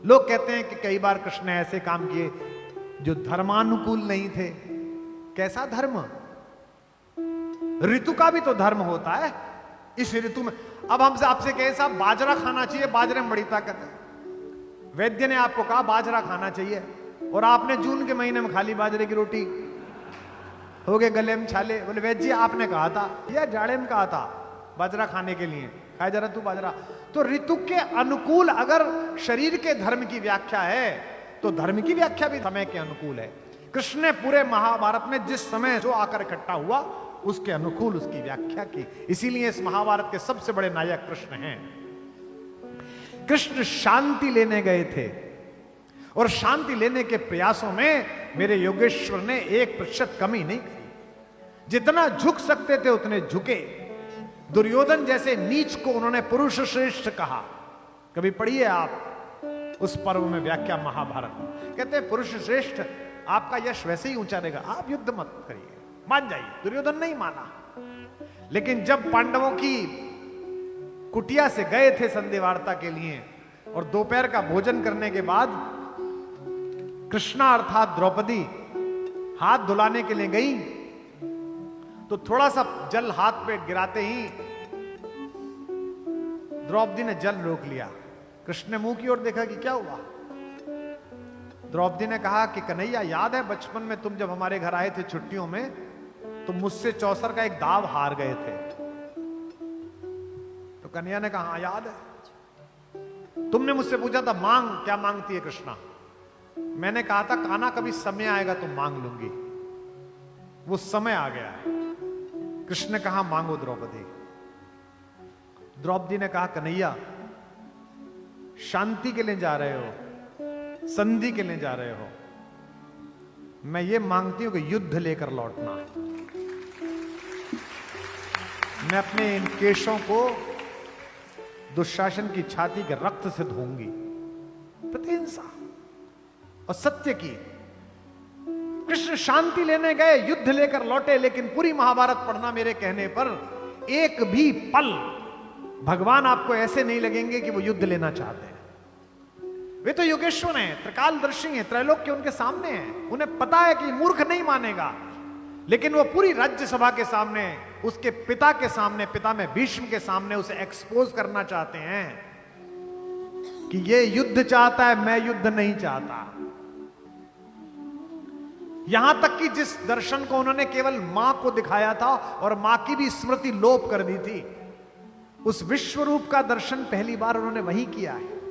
लोग कहते हैं कि कई बार कृष्ण ने ऐसे काम किए जो धर्मानुकूल नहीं थे। कैसा धर्म? ऋतु का भी तो धर्म होता है। इस ऋतु में अब हमसे आपसे कहे साहब बाजरा खाना चाहिए, बाजरे में बड़ी ताकत है, वैद्य ने आपको कहा बाजरा खाना चाहिए और आपने जून के महीने में खा ली बाजरे की रोटी, हो गए गले में छाले। बोले वैद्य जी आपने कहा था या जाड़े में कहा था बाजरा खाने के लिए, खाए जरा तू बाजरा। तो ऋतु के अनुकूल अगर शरीर के धर्म की व्याख्या है तो धर्म की व्याख्या भी समय के अनुकूल है। कृष्ण ने पूरे महाभारत में जिस समय जो आकर इकट्ठा हुआ उसके अनुकूल उसकी व्याख्या की। इसीलिए इस महाभारत के सबसे बड़े नायक कृष्ण हैं। कृष्ण शांति लेने गए थे और शांति लेने के प्रयासों में मेरे योगेश्वर ने 1% कमी नहीं करी। जितना झुक सकते थे उतने झुके। दुर्योधन जैसे नीच को उन्होंने पुरुष श्रेष्ठ कहा। कभी पढ़िए आप उस पर्व में व्याख्या महाभारत में, कहते हैं पुरुष श्रेष्ठ आपका यश वैसे ही ऊंचा रहेगा, आप युद्ध मत करिए, मान जाइए। दुर्योधन नहीं माना। लेकिन जब पांडवों की कुटिया से गए थे संधि वार्ता के लिए और दोपहर का भोजन करने के बाद कृष्णा अर्थात द्रौपदी हाथ धुलाने के लिए गई तो थोड़ा सा जल हाथ पे गिराते ही द्रौपदी ने जल रोक लिया। कृष्ण ने मुंह की ओर देखा कि क्या हुआ। द्रौपदी ने कहा कि कन्हैया याद है बचपन में तुम जब हमारे घर आए थे छुट्टियों में तो मुझसे चौसर का एक दाव हार गए थे। तो कन्हैया ने कहा हाँ याद है। तुमने मुझसे पूछा था मांग, क्या मांगती है कृष्णा? मैंने कहा था कान्हा कभी समय आएगा तो मांग लूंगी। वो समय आ गया है। कृष्ण ने कहा मांगो द्रौपदी। द्रौपदी ने कहा कन्हैया शांति के लिए जा रहे हो, संधि के लिए जा रहे हो, मैं ये मांगती हूं कि युद्ध लेकर लौटना। मैं अपने इन केशों को दुशासन की छाती के रक्त से धोऊंगी। प्रतिहिंसा और सत्य की। कृष्ण शांति लेने गए, युद्ध लेकर लौटे, लेकिन पूरी महाभारत पढ़ना मेरे कहने पर एक भी पल भगवान आपको ऐसे नहीं लगेंगे कि वो युद्ध लेना चाहते हैं। वे तो योगेश्वर हैं, त्रिकालदर्शी हैं, त्रैलोक्य उनके सामने हैं। उन्हें पता है कि मूर्ख नहीं मानेगा, लेकिन वो पूरी राज्यसभा के सामने, उसके पिता के सामने, पिता में भीष्म के सामने उसे एक्सपोज करना चाहते हैं कि ये युद्ध चाहता है, मैं युद्ध नहीं चाहता। यहां तक कि जिस दर्शन को उन्होंने केवल मां को दिखाया था और मां की भी स्मृति लोप कर दी थी, उस विश्व रूप का दर्शन पहली बार उन्होंने वहीं किया है।